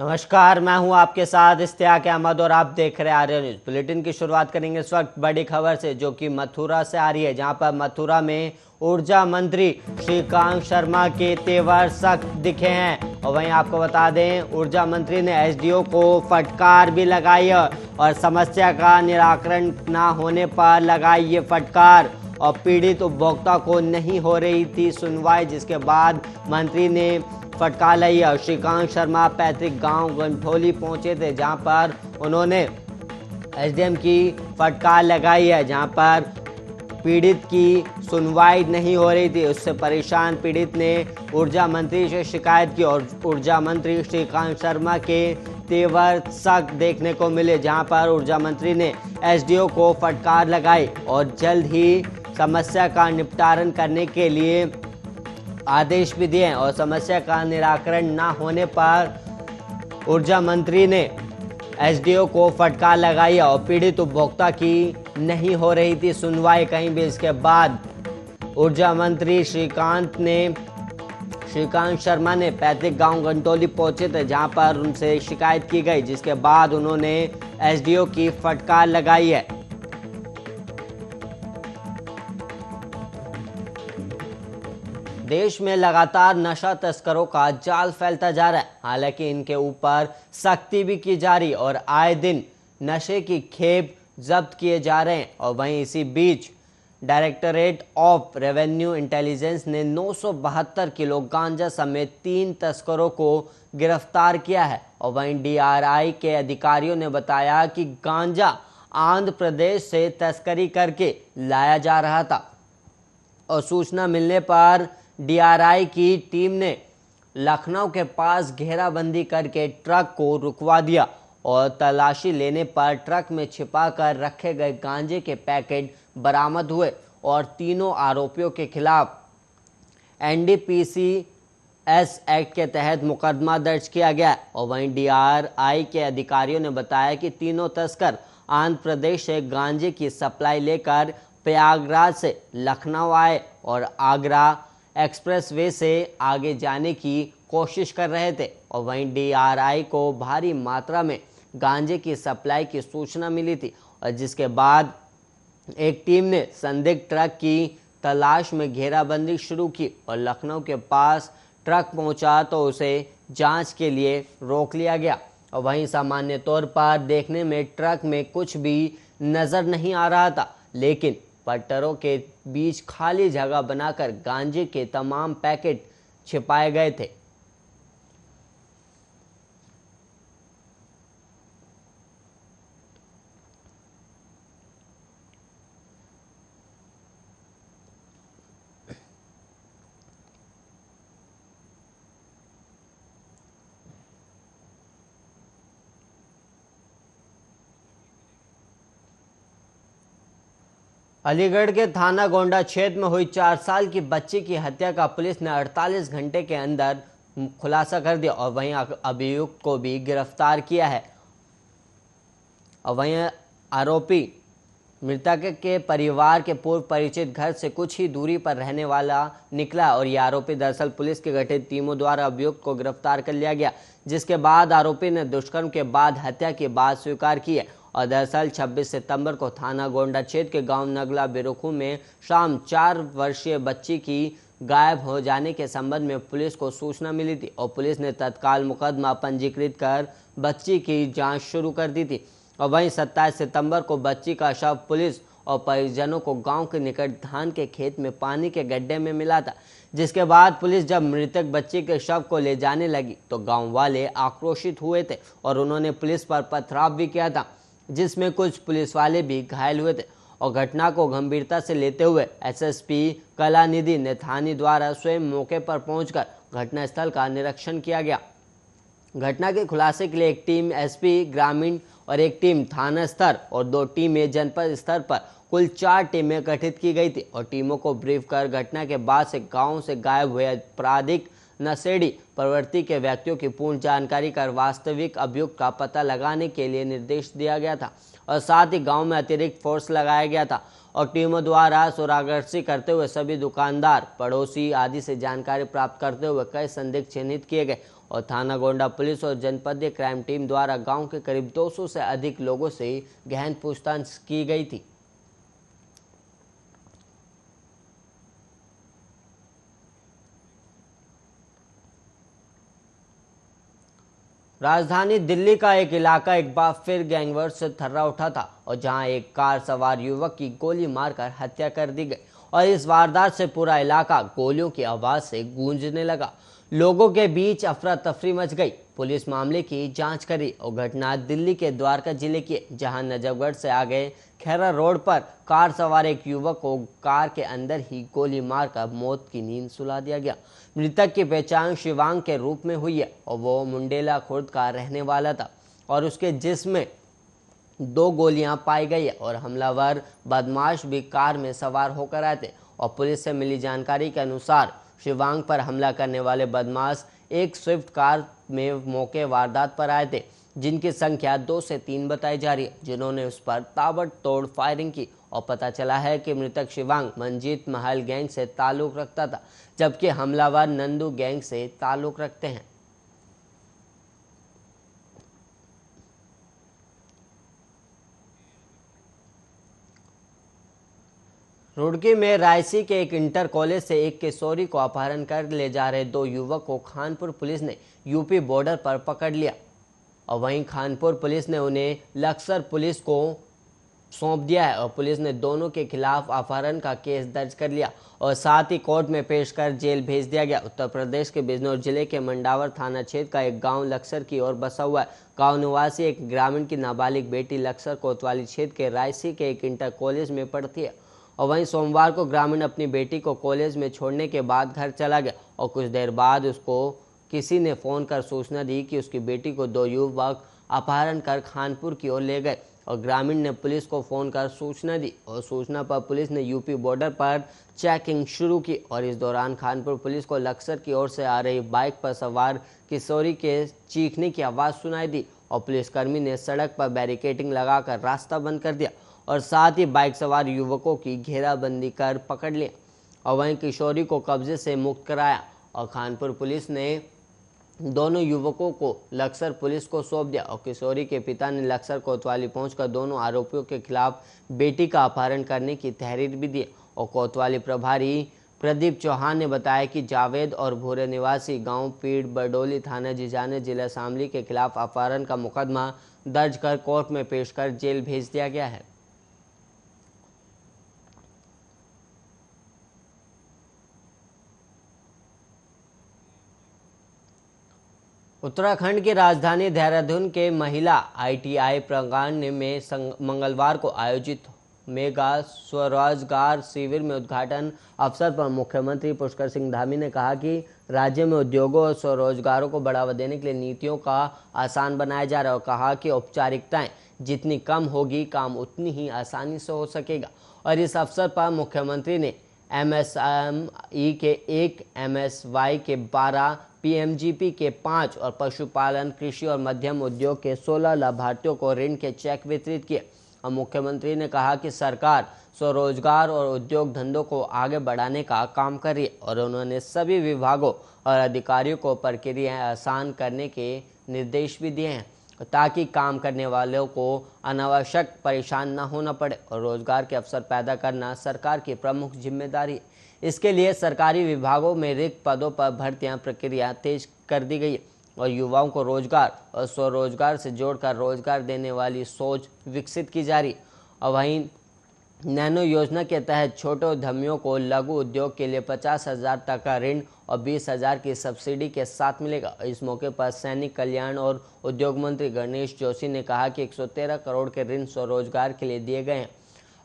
नमस्कार, मैं हूं आपके साथ इश्तियाक अहमद और आप देख रहे हैं आर्य न्यूज। बुलेटिन की शुरुआत करेंगे इस वक्त बड़ी खबर से, जो कि मथुरा से आ रही है, जहां पर मथुरा में ऊर्जा मंत्री श्रीकांत शर्मा के तेवर सख्त दिखे हैं। और वहीं आपको बता दें, ऊर्जा मंत्री ने एसडीओ को फटकार भी लगाई है और समस्या का निराकरण ना होने पर लगाई ये फटकार। और पीड़ित उपभोक्ता को नहीं हो रही थी सुनवाई, जिसके बाद मंत्री ने फटकार लाई है। श्रीकांत शर्मा पैतृक गांव गंठोली पहुंचे थे, जहां पर उन्होंने एसडीएम की फटकार लगाई है, जहां पर पीड़ित की सुनवाई नहीं हो रही थी। उससे परेशान पीड़ित ने ऊर्जा मंत्री से शिकायत की और ऊर्जा मंत्री श्रीकांत शर्मा के तेवर सख्त देखने को मिले, जहां पर ऊर्जा मंत्री ने एसडीओ को फटकार लगाई और जल्द ही समस्या का निपटारण करने के लिए आदेश भी दिए। और समस्या का निराकरण ना होने पर ऊर्जा मंत्री ने एसडीओ को फटकार लगाई और पीड़ित उपभोक्ता की नहीं हो रही थी सुनवाई कहीं भी। इसके बाद ऊर्जा मंत्री श्रीकांत शर्मा ने पैतृक गांव गंटोली पहुंचे थे, जहां पर उनसे शिकायत की गई, जिसके बाद उन्होंने एसडीओ की फटकार लगाई है। देश में लगातार नशा तस्करों का जाल फैलता जा रहा है। हालांकि इनके ऊपर सख्ती भी की जा रही और आए दिन नशे की खेप जब्त किए जा रहे हैं। और वहीं इसी बीच डायरेक्टरेट ऑफ रेवेन्यू इंटेलिजेंस ने 972 किलो गांजा समेत 3 तस्करों को गिरफ्तार किया है। और वहीं डीआरआई के अधिकारियों ने बताया कि गांजा आंध्र प्रदेश से तस्करी करके लाया जा रहा था और सूचना मिलने पर डीआरआई की टीम ने लखनऊ के पास घेराबंदी करके ट्रक को रुकवा दिया और तलाशी लेने पर ट्रक में छिपाकर रखे गए गांजे के पैकेट बरामद हुए और तीनों आरोपियों के खिलाफ एनडीपीसी एक्ट के तहत मुकदमा दर्ज किया गया। और वहीं डीआरआई के अधिकारियों ने बताया कि तीनों तस्कर आंध्र प्रदेश से गांजे की सप्लाई लेकर प्रयागराज से लखनऊ आए और आगरा एक्सप्रेसवे से आगे जाने की कोशिश कर रहे थे। और वहीं डीआरआई को भारी मात्रा में गांजे की सप्लाई की सूचना मिली थी और जिसके बाद एक टीम ने संदिग्ध ट्रक की तलाश में घेराबंदी शुरू की और लखनऊ के पास ट्रक पहुंचा तो उसे जांच के लिए रोक लिया गया। और वहीं सामान्य तौर पर देखने में ट्रक में कुछ भी नज़र नहीं आ रहा था, लेकिन पट्टरों के बीच खाली जगह बनाकर गांजे के तमाम पैकेट छिपाए गए थे। अलीगढ़ के थाना गोंडा क्षेत्र में हुई 4 साल की बच्ची की हत्या का पुलिस ने 48 घंटे के अंदर खुलासा कर दिया और वहीं अभियुक्त को भी गिरफ्तार किया है। और वहीं आरोपी मृतक के परिवार के पूर्व परिचित घर से कुछ ही दूरी पर रहने वाला निकला और यह आरोपी दरअसल पुलिस के गठित टीमों द्वारा अभियुक्त को गिरफ्तार कर लिया गया, जिसके बाद आरोपी ने दुष्कर्म के बाद हत्या की बात स्वीकार की है। और दरअसल 26 सितंबर को थाना गोंडा क्षेत्र के गांव नगला बिरुखू में शाम 4 वर्षीय बच्ची की गायब हो जाने के संबंध में पुलिस को सूचना मिली थी और पुलिस ने तत्काल मुकदमा पंजीकृत कर बच्ची की जांच शुरू कर दी थी। और वहीं 27 सितंबर को बच्ची का शव पुलिस और परिजनों को गांव के निकट धान के खेत में पानी के गड्ढे में मिला था, जिसके बाद पुलिस जब मृतक बच्ची के शव को ले जाने लगी तो गाँव वाले आक्रोशित हुए थे और उन्होंने पुलिस पर पथराव भी किया था, जिसमें कुछ पुलिस वाले भी घायल हुए थे। और घटना को गंभीरता से लेते हुए एसएसपी कलानिधि नेथानी द्वारा स्वयं मौके पर पहुंचकर घटनास्थल का निरीक्षण किया गया। घटना के खुलासे के लिए एक टीम एसपी ग्रामीण और एक टीम थाना स्तर और 2 टीमें जनपद स्तर पर कुल 4 टीमें गठित की गई थी और टीमों को ब्रीफ कर घटना के बाद से गाँव से गायब हुए आपराधिक नशेड़ी प्रवृत्ति के व्यक्तियों की पूर्ण जानकारी कर वास्तविक अभियुक्त का पता लगाने के लिए निर्देश दिया गया था और साथ ही गांव में अतिरिक्त फोर्स लगाया गया था और टीमों द्वारा सुरागर्शी करते हुए सभी दुकानदार, पड़ोसी आदि से जानकारी प्राप्त करते हुए कई संदिग्ध चिन्हित किए गए और थाना गोंडा पुलिस और जनपदीय क्राइम टीम द्वारा गांव के करीब 200 से अधिक लोगों से गहन पूछताछ की गई थी। राजधानी दिल्ली का एक इलाका एक बार फिर गैंगवार से थर्रा उठा था और जहां एक कार सवार युवक की गोली मारकर हत्या कर दी गई और इस वारदात से पूरा इलाका गोलियों की आवाज से गूंजने लगा। लोगों के बीच अफरा तफरी मच गई। पुलिस मामले की जांच करी और घटना दिल्ली के द्वारका जिले की, जहां नजफगढ़ से आगे खैरा रोड पर कार सवार एक युवक को कार के अंदर ही गोली मारकर मौत की नींद सुला दिया गया। मृतक की पहचान शिवांग के रूप में हुई है और वो मुंडेला खुर्द का रहने वाला था और उसके जिस्म में 2 गोलियां पाई गई है और हमलावर बदमाश भी कार में सवार होकर आए थे। और पुलिस से मिली जानकारी के अनुसार शिवांग पर हमला करने वाले बदमाश एक स्विफ्ट कार में मौके वारदात पर आए थे, जिनकी संख्या 2 से 3 बताई जा रही है, जिन्होंने उस पर ताबड़तोड़ फायरिंग की। और पता चला है कि मृतक शिवांग मंजीत महल गैंग से ताल्लुक रखता था, जबकि हमलावर नंदू गैंग से ताल्लुक रखते हैं। रुड़की में रायसी के एक इंटर कॉलेज से एक किशोरी को अपहरण कर ले जा रहे 2 युवक को खानपुर पुलिस ने यूपी बॉर्डर पर पकड़ लिया और वहीं खानपुर पुलिस ने उन्हें लक्सर पुलिस को सौंप दिया है और पुलिस ने दोनों के खिलाफ अपहरण का केस दर्ज कर लिया और साथ ही कोर्ट में पेश कर जेल भेज दिया गया। उत्तर प्रदेश के बिजनौर जिले के मंडावर थाना क्षेत्र का एक गांव लक्सर की ओर बसा हुआ है। गांव निवासी एक ग्रामीण की नाबालिग बेटी लक्सर कोतवाली क्षेत्र के रायसी के एक इंटर कॉलेज में पढ़ती है और वहीं सोमवार को ग्रामीण अपनी बेटी को कॉलेज में छोड़ने के बाद घर चला गया और कुछ देर बाद उसको किसी ने फोन कर सूचना दी कि उसकी बेटी को 2 युवक अपहरण कर खानपुर की ओर ले गए और ग्रामीण ने पुलिस को फोन कर सूचना दी और सूचना पर पुलिस ने यूपी बॉर्डर पर चेकिंग शुरू की और इस दौरान खानपुर पुलिस को लक्सर की ओर से आ रही बाइक पर सवार किशोरी के चीखने की आवाज़ सुनाई दी और पुलिसकर्मी ने सड़क पर बैरिकेडिंग लगाकर रास्ता बंद कर दिया और साथ ही बाइक सवार युवकों की घेराबंदी कर पकड़ लिया और वहीं किशोरी को कब्जे से मुक्त कराया और खानपुर पुलिस ने दोनों युवकों को लक्सर पुलिस को सौंप दिया और किशोरी के पिता ने लक्सर कोतवाली पहुंचकर दोनों आरोपियों के खिलाफ बेटी का अपहरण करने की तहरीर भी दी और कोतवाली प्रभारी प्रदीप चौहान ने बताया कि जावेद और भूरे निवासी गांव पीड़ बरडोली थाना जिजाने जिला शामली के खिलाफ अपहरण का मुकदमा दर्ज कर कोर्ट में पेश कर जेल भेज दिया गया है। उत्तराखंड की राजधानी देहरादून के महिला ITI प्रांगण में मंगलवार को आयोजित मेगा स्वरोजगार शिविर में उद्घाटन अवसर पर मुख्यमंत्री पुष्कर सिंह धामी ने कहा कि राज्य में उद्योगों और स्वरोजगारों को बढ़ावा देने के लिए नीतियों का आसान बनाया जा रहा है और कहा कि औपचारिकताएं जितनी कम होगी काम उतनी ही आसानी से हो सकेगा। और इस अवसर पर मुख्यमंत्री ने MSME के 1, MSY के 12, PMGP के 5 और पशुपालन, कृषि और मध्यम उद्योग के 16 लाभार्थियों को ऋण के चेक वितरित किए। और मुख्यमंत्री ने कहा कि सरकार स्वरोजगार और उद्योग धंधों को आगे बढ़ाने का काम कर रही है और उन्होंने सभी विभागों और अधिकारियों को प्रक्रियाएं आसान करने के निर्देश भी दिए हैं ताकि काम करने वालों को अनावश्यक परेशान न होना पड़े और रोजगार के अवसर पैदा करना सरकार की प्रमुख जिम्मेदारी है। इसके लिए सरकारी विभागों में रिक्त पदों पर भर्तियां प्रक्रिया तेज कर दी गई है और युवाओं को रोजगार और स्वरोजगार से जोड़कर रोजगार देने वाली सोच विकसित की जा रही है। और वहीं नैनो योजना के तहत छोटे उद्यमियों को लघु उद्योग के लिए 50,000 तक का ऋण और 20,000 की सब्सिडी के साथ मिलेगा। इस मौके पर सैनिक कल्याण और उद्योग मंत्री गणेश जोशी ने कहा कि 113 करोड़ के ऋण स्वरोजगार के लिए दिए गए हैं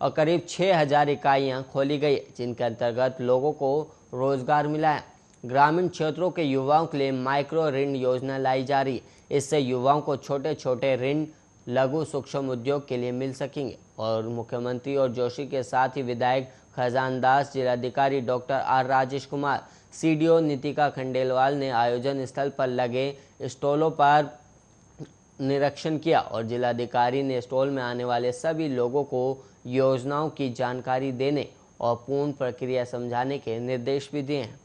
और करीब 6,000 इकाइयाँ खोली गई जिनके अंतर्गत लोगों को रोजगार मिला है। ग्रामीण क्षेत्रों के युवाओं के लिए माइक्रो ऋण योजना लाई जा रही है। इससे युवाओं को छोटे छोटे ऋण लघु सूक्ष्म उद्योग के लिए मिल सकेंगे। और मुख्यमंत्री और जोशी के साथ ही विधायक खजानदास, जिलाधिकारी doctor R Rajesh Kumar, CDO Nitika Khandelwal ने आयोजन स्थल पर लगे स्टॉलों पर निरीक्षण किया और जिलाधिकारी ने स्टॉल में आने वाले सभी लोगों को योजनाओं की जानकारी देने और पूर्ण प्रक्रिया समझाने के निर्देश भी दिए हैं।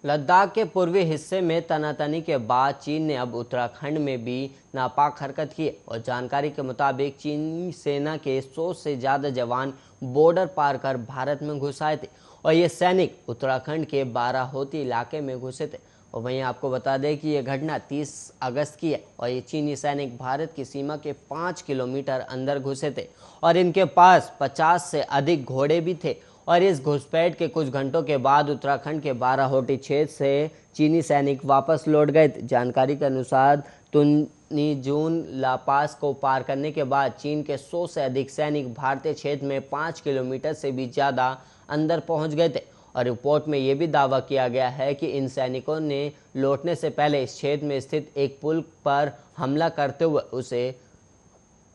लद्दाख के पूर्वी हिस्से में तनातनी के बाद चीन ने अब उत्तराखंड में भी नापाक हरकत की है और जानकारी के मुताबिक चीनी सेना के 100 से ज़्यादा जवान बॉर्डर पार कर भारत में घुस आए थे और ये सैनिक उत्तराखंड के बाराहोती इलाके में घुसे थे। और वहीं आपको बता दें कि यह घटना 30 अगस्त की है और ये चीनी सैनिक भारत की सीमा के 5 किलोमीटर अंदर घुसे थे और इनके पास 50 से अधिक घोड़े भी थे। और इस घुसपैठ के कुछ घंटों के बाद उत्तराखंड के बाराहोटी क्षेत्र से चीनी सैनिक वापस लौट गए थे। जानकारी के अनुसार तुन्नीजून लापास को पार करने के बाद चीन के 100 से अधिक सैनिक भारतीय क्षेत्र में 5 किलोमीटर से भी ज़्यादा अंदर पहुंच गए थे। और रिपोर्ट में यह भी दावा किया गया है कि इन सैनिकों ने लौटने से पहले इस क्षेत्र में स्थित एक पुल पर हमला करते हुए उसे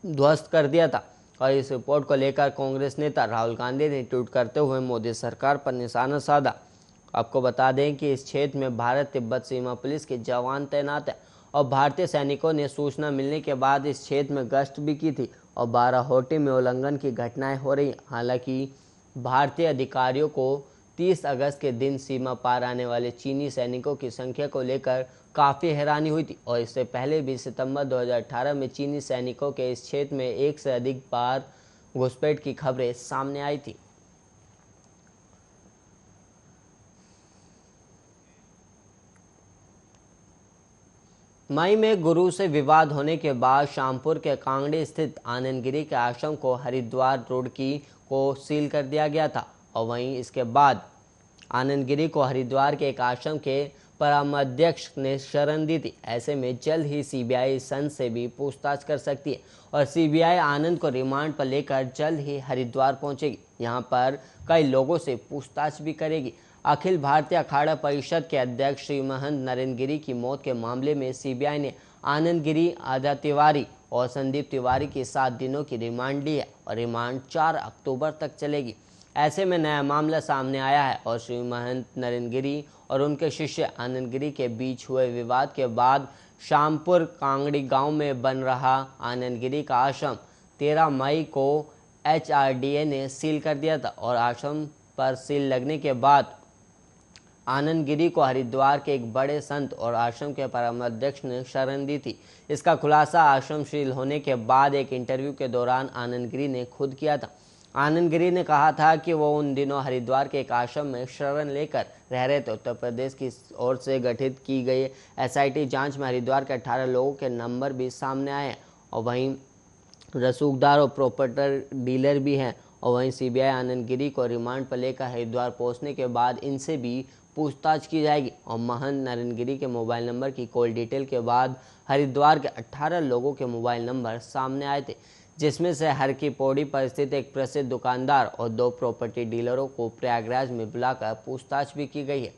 ध्वस्त कर दिया था। और इस रिपोर्ट को लेकर कांग्रेस नेता राहुल गांधी ने ट्वीट करते हुए मोदी सरकार पर निशाना साधा। आपको बता दें कि इस क्षेत्र में भारत तिब्बत सीमा पुलिस के जवान तैनात हैं और भारतीय सैनिकों ने सूचना मिलने के बाद इस क्षेत्र में गश्त भी की थी और बाराहोटी में उल्लंघन की घटनाएं हो रही। हालांकि भारतीय अधिकारियों को 30 अगस्त के दिन सीमा पार आने वाले चीनी सैनिकों की संख्या को लेकर काफ़ी हैरानी हुई थी और इससे पहले भी सितंबर 2018 में चीनी सैनिकों के इस क्षेत्र में एक से अधिक बार घुसपैठ की खबरें सामने आई थी। मई में गुरु से विवाद होने के बाद शामपुर के कांगड़ी स्थित आनंदगिरी के आश्रम को हरिद्वार रुड़की को सील कर दिया गया था और वहीं इसके बाद आनंदगिरी को हरिद्वार के एक आश्रम के परमाध्यक्ष ने शरण दी थी। ऐसे में जल्द ही सीबीआई संत से भी पूछताछ कर सकती है और सीबीआई आनंद को रिमांड पर लेकर जल्द ही हरिद्वार पहुंचेगी। यहां पर कई लोगों से पूछताछ भी करेगी। अखिल भारतीय अखाड़ा परिषद के अध्यक्ष श्री महंत नरेंद्र गिरी की मौत के मामले में सीबीआई ने आनंद गिरी, आद्या तिवारी और संदीप तिवारी की 7 दिनों की रिमांड ली है और रिमांड 4 अक्टूबर तक चलेगी। ऐसे में नया मामला सामने आया है और श्री महंत नरेंद्र गिरी और उनके शिष्य आनंद गिरी के बीच हुए विवाद के बाद शामपुर कांगड़ी गांव में बन रहा आनंद गिरी का आश्रम 13 मई को एचआरडीए ने सील कर दिया था और आश्रम पर सील लगने के बाद आनंद गिरी को हरिद्वार के एक बड़े संत और आश्रम के परमाध्यक्ष ने शरण दी थी। इसका खुलासा आश्रम सील होने के बाद एक इंटरव्यू के दौरान आनंद गिरी ने खुद किया था। आनंद गिरी ने कहा था कि वो उन दिनों हरिद्वार के एक आश्रम में शरण लेकर रह रहे थे। उत्तर प्रदेश की ओर से गठित की गई एसआईटी जांच में हरिद्वार के 18 लोगों के नंबर भी सामने आए हैं और वहीं रसूखदार और प्रॉपर्टी डीलर भी हैं। और वहीं सीबीआई आनंद गिरी को रिमांड पर लेकर हरिद्वार पहुंचने के बाद इनसे भी पूछताछ की जाएगी। और महंत नरेंद्र गिरी के मोबाइल नंबर की कॉल डिटेल के बाद हरिद्वार के 18 लोगों के मोबाइल नंबर सामने आए थे, जिसमें से हर की पौड़ी पर स्थित एक प्रसिद्ध दुकानदार और 2 प्रॉपर्टी डीलरों को प्रयागराज में बुलाकर पूछताछ भी की गई है।